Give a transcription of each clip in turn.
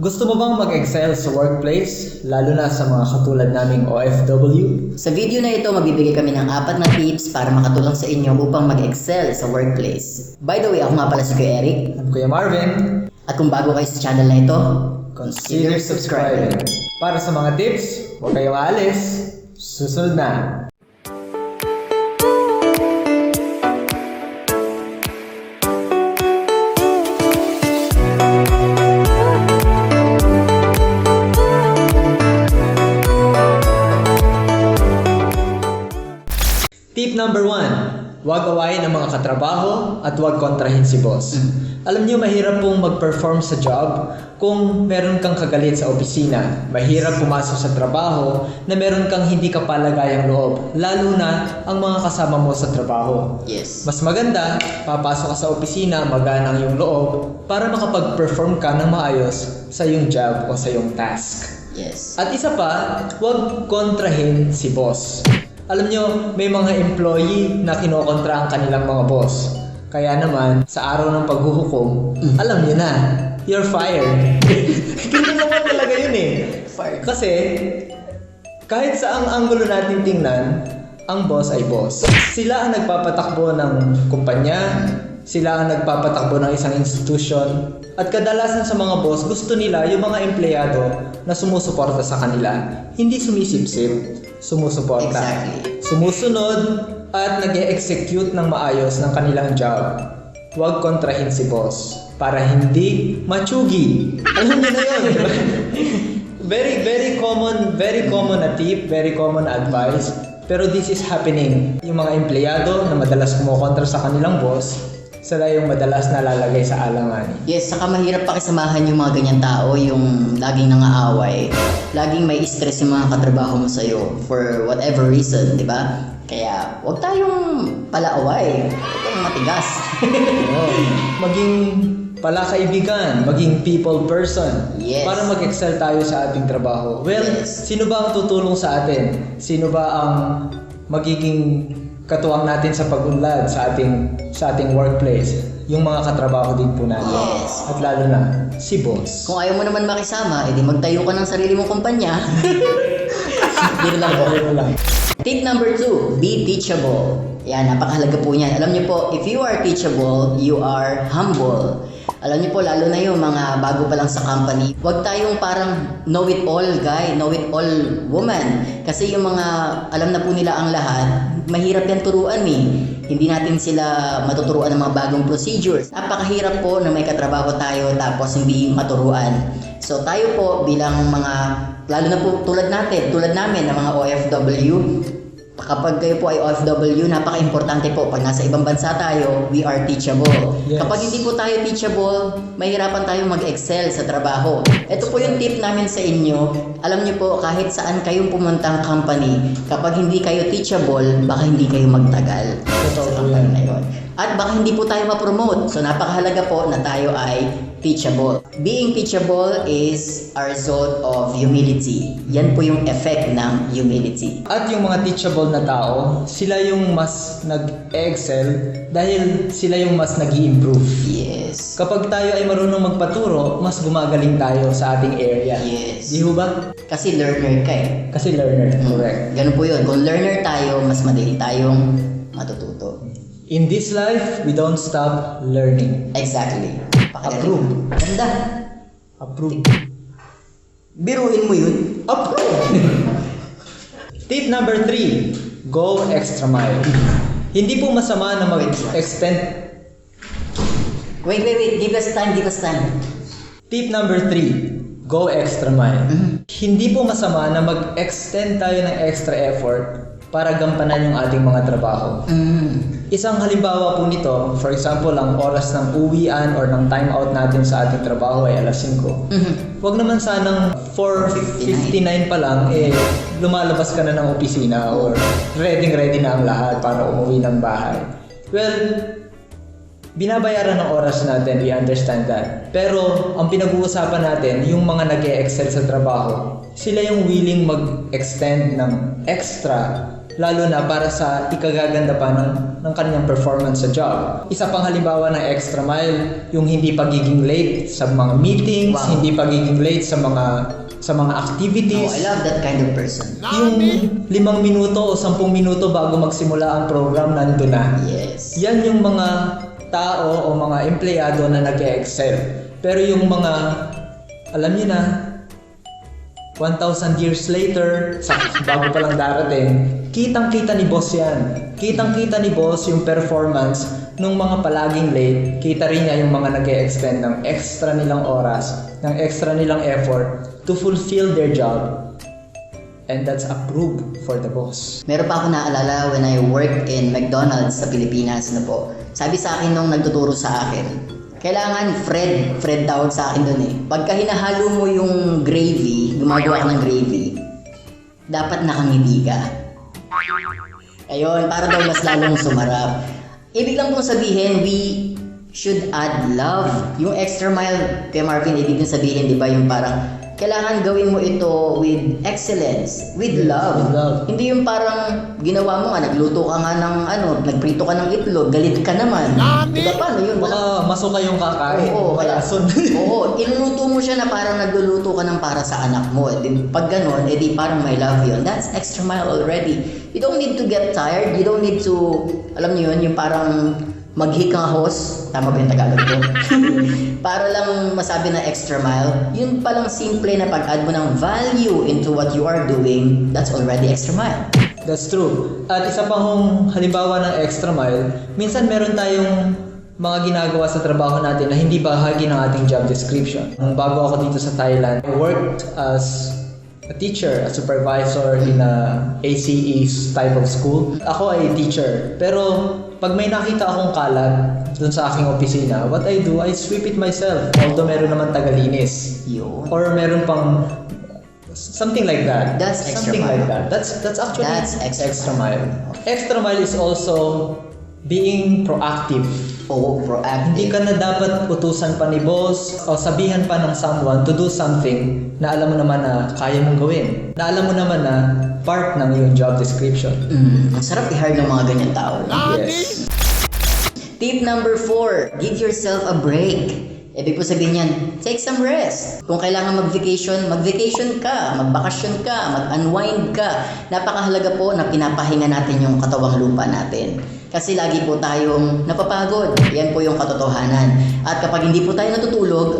Gusto mo bang mag-excel sa workplace, lalo na sa mga katulad naming OFW? Sa video na ito, magbibigay kami ng 4 na tips para makatulong sa inyo upang mag-excel sa workplace. By the way, ako nga pala si Kuya Erick. At Kuya Marvin, At kung bago kayo sa channel na ito, consider subscribing. Para sa mga tips, huwag kayong aalis. Susunod na! Tip number 1, huwag awayin ang mga katrabaho at huwag kontrahin si boss. Alam niyo, mahirap pong mag-perform sa job kung meron kang kagalit sa opisina. Mahirap pumasok sa trabaho na meron kang hindi kapalagayang loob, lalo na ang mga kasama mo sa trabaho. yes. Mas maganda, papasok ka sa opisina, magaan ang iyong loob para makapag-perform ka ng maayos sa iyong job o sa iyong task. Yes. At isa pa, huwag kontrahin si boss. Alam nyo, may mga employee na kinokontra ang kanilang mga boss. Kaya naman, sa araw ng paghuhukom, alam nyo na, you're fired. Ganun naman talaga yun eh. Fired. Kasi, kahit sa ang anggulo natin tingnan, ang boss ay boss. Sila ang nagpapatakbo ng kumpanya, sila ang nagpapatakbo ng isang institusyon, at kadalasan sa mga boss, gusto nila yung mga empleyado na sumusuporta sa kanila. Hindi sumisipsip, sumusuporta. Exactly. Sumusunod at nag-e-execute ng maayos ng kanilang job. Huwag kontrahin si boss para hindi matsugi. Alam niyo na yun. very common na tip, very common na advice. Pero this is happening. Yung mga empleyado na madalas kumokontra sa kanilang boss, sila yung madalas nalalagay sa alangan. Yes, saka mahirap pakisamahan yung mga ganyan tao, yung laging nangaaway. Laging may stress yung mga katrabaho mo sa'yo for whatever reason, di ba? Kaya huwag tayong palaaway. Huwag tayong matigas. Maging palakaibigan, maging people person. Yes. Para mag-excel tayo sa ating trabaho. Well, Yes. sino ba ang tutulong sa atin? Sino ba ang magiging katuwang natin sa pag-unlad sa ating workplace? Yung mga katrabaho din po natin. Yes. At lalo na, si boss. Kung ayaw mo naman makisama, edi magtayo ka ng sarili mong kumpanya. Dito lang po. Ano lang. Tip number 2, be teachable. Yan, napakahalaga po niyan. Alam niyo po, if you are teachable, you are humble. Alam niyo po, lalo na yung mga bago pa lang sa company, huwag tayong parang know-it-all guy, know-it-all woman. Kasi yung mga alam na po nila ang lahat, mahirap yan turuan eh. Hindi natin sila matuturuan ng mga bagong procedures. Napakahirap po na may katrabaho tayo tapos hindi maturuan. So tayo po bilang mga, lalo na po tulad namin ng mga OFW, kapag kayo po ay OFW, napaka-importante po. Pag nasa ibang bansa tayo, we are teachable. Yes. Kapag hindi po tayo teachable, mahirapan tayong mag-excel sa trabaho. Ito po yung tip namin sa inyo. Alam niyo po, kahit saan kayong pumuntang company, kapag hindi kayo teachable, baka hindi kayo magtagal sa company na yun. At baka hindi po tayo ma-promote. So napakahalaga po na tayo ay teachable. Being teachable is a result of humility. Yan po yung effect ng humility. At yung mga teachable na tao, sila yung mas nag-excel dahil sila yung mas nag-i-improve. Yes. Kapag tayo ay marunong magpaturo, mas gumagaling tayo sa ating area. Yes. Di ho ba? Kasi learner ka eh. Kasi learner, correct. Ganun po yun. Kung learner tayo, mas madali tayong matututo. In this life, we don't stop learning. Exactly. Approve. Ganda. Approve. Biruin mo yun. Approve! Tip number 3, go extra mile. Hindi po masama na mag-extend. Wait. Give us time. Tip number 3, go extra mile. Hindi po masama na mag-extend tayo ng extra effort para gampanan yung ating mga trabaho. Isang halimbawa po nito, for example, ang oras ng uwian or ng time out natin sa ating trabaho ay alas 5. Huwag naman sanang 4:59 pa lang, lumalabas ka na ng opisina or ready na ang lahat para umuwi ng bahay. Well, binabayaran ng oras natin, we understand that. Pero ang pinag-uusapan natin, yung mga nag-e-excel sa trabaho, sila yung willing mag-extend ng extra lalo na para sa ikagaganda pa ng kanyang performance sa job. Isa pang halimbawa ng extra mile, yung hindi pagiging late sa mga meetings, Wow. hindi pagiging late sa mga activities. Oh, I love that kind of person. Yung 5 minuto o 10 minuto bago magsimula ang program, nandun na. Yes. Yan yung mga tao o mga empleyado na nag-excel. Pero yung mga, alam niyo na, 1,000 years later, bago pa lang darating, kitang-kita ni boss yan. Kitang-kita ni boss yung performance ng mga palaging late. Kita rin niya yung mga nag-e-extend ng extra nilang oras, ng extra nilang effort to fulfill their job. And that's approved for the boss. Meron pa ako naalala when I worked in McDonald's sa Pilipinas na po. Sabi sa akin nung nagtuturo sa akin, kailangan Fred tawag sa akin doon eh. Pagka hinahalo mo yung gravy, gumagawa ka ng gravy, dapat nakangiti ka. Ayun, para daw mas lalong sumarap. Ibig lang pong sabihin, we should add love. Yung extra mile, kay Marvin, ibig din sabihin, di ba, yung parang, kailangan gawin mo ito with excellence, with love. With love. Hindi yung parang ginawa mo nga, nagluto ka nga ng nagprito ka ng itlog, galit ka naman. Diba paano yun? Baka masuka yung kakain. Oo, kaya, Malason. oo, iluluto mo siya na parang nagluluto ka ng para sa anak mo. Pag ganon, edi parang may love yun. That's extra mile already. You don't need to get tired. You don't need to, alam niyo yun, yung parang maghikahos. Tama ba yung Tagalog ko? Para lang masabi na extra mile, yun palang simple na pag-add mo ng value into what you are doing, that's already extra mile. That's true. At isa pang halimbawa ng extra mile, minsan meron tayong mga ginagawa sa trabaho natin na hindi bahagi ng ating job description. Nung bago ako dito sa Thailand, I worked as a teacher, a supervisor in a ACE type of school. Ako ay teacher. Pero pag may nakita akong kalat dun sa aking opisina, what I do, I sweep it myself. Although meron naman tagalinis. Yun. Or meron pang something like that. That's extra something mile. like that. That's actually That's extra mile. Extra mile is also being proactive. Oo, proactive. Hindi ka na dapat utusan pa ni boss o sabihan pa ng someone to do something na alam mo naman na kaya mong gawin. Na alam mo naman na part ng iyong job description. Ang sarap i-hire ng mga ganyan tao. Yes. Tip number 4, give yourself a break. Ibig po sabihin yan, take some rest. Kung kailangan mag-vacation ka, magbakasyon ka, mag-unwind ka. Napakahalaga po na pinapahinga natin yung katawang lupa natin. Kasi lagi po tayong napapagod. Yan po yung katotohanan. At kapag hindi po tayo natutulog,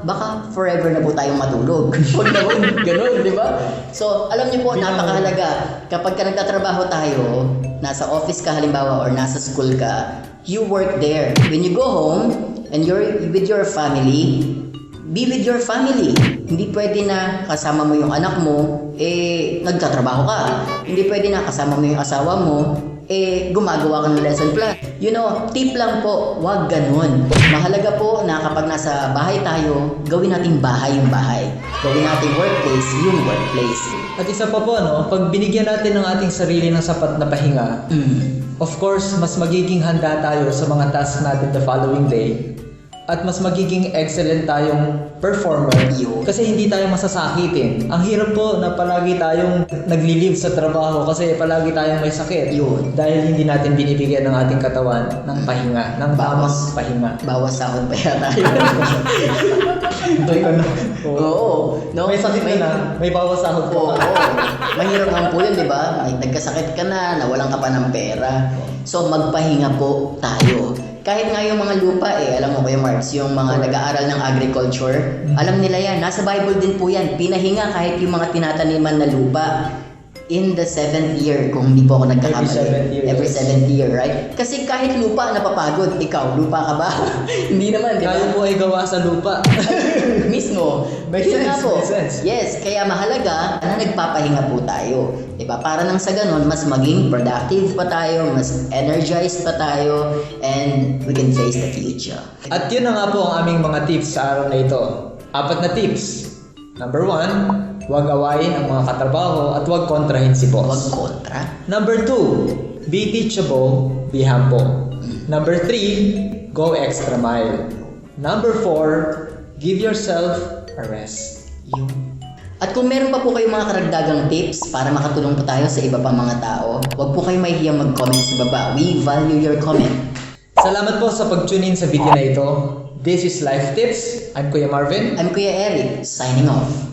baka forever na po tayong matulog. Huwag naman ganun, di ba? So, alam niyo po, napakahalaga. Kapag ka nagtatrabaho tayo, nasa office ka halimbawa or nasa school ka, you work there. When you go home, and you're with your family, be with your family. Hindi pwede na kasama mo yung anak mo, nagtatrabaho ka. Hindi pwede na kasama mo yung asawa mo, gumagawa ka ng lesson plan. You know, tip lang po, wag ganun. Mahalaga po na kapag nasa bahay tayo, gawin nating bahay yung bahay. Gawin nating workplace yung workplace. At isa pa po, pag binigyan natin ng ating sarili ng sapat na pahinga, of course, mas magiging handa tayo sa mga tasks natin the following day. At mas magiging excellent tayong performer kasi hindi tayo masasakitin. Ang hirap po na palagi tayong nagli-leave sa trabaho kasi palagi tayong may sakit. Dahil hindi natin binibigyan ng ating katawan ng pahinga, ng tamang pahinga. Bawas sahod pa yata yun. Hintay ka na. Oo. No, May sakit ka na, may bawas sahod ka Oo. pa. Mahirap naman po yun, di ba? Nagkasakit ka na, nawalan ka pa ng pera. So, magpahinga po tayo. Kahit nga yung mga lupa alam mo Kuya Marks, yung mga nag-aaral ng agriculture, alam nila yan. Nasa Bible din po yan. Pinahinga kahit yung mga tinataniman na lupa. In the 7th year, kung hindi po ako nagkakamali. Every 7th year, right? Kasi kahit lupa, napapagod. Ikaw, lupa ka ba? Hindi naman, di ba? Tayo po ay gawa sa lupa. Mismo. May Yun sense, nga po. may sense. Yes, kaya mahalaga na nagpapahinga po tayo. Diba? Para nang sa ganun, mas maging productive pa tayo, mas energized pa tayo, and we can face the future. At yun na nga po ang aming mga tips sa araw na ito. 4 na tips. Number 1, huwag awayin ang mga katrabaho at huwag kontrahin si Huwag boss. kontra. Number 2, be teachable, be humble. Number 3, go extra mile. Number 4, give yourself a rest. At kung meron pa po kayong mga karagdagang tips para makatulong po tayo sa iba pang mga tao, huwag po kayong mahihiyang mag-comment sa baba. We value your comment. Salamat po sa pag-tune in sa video na ito. This is Life Tips. I'm Kuya Marvin. I'm Kuya Erick, signing off.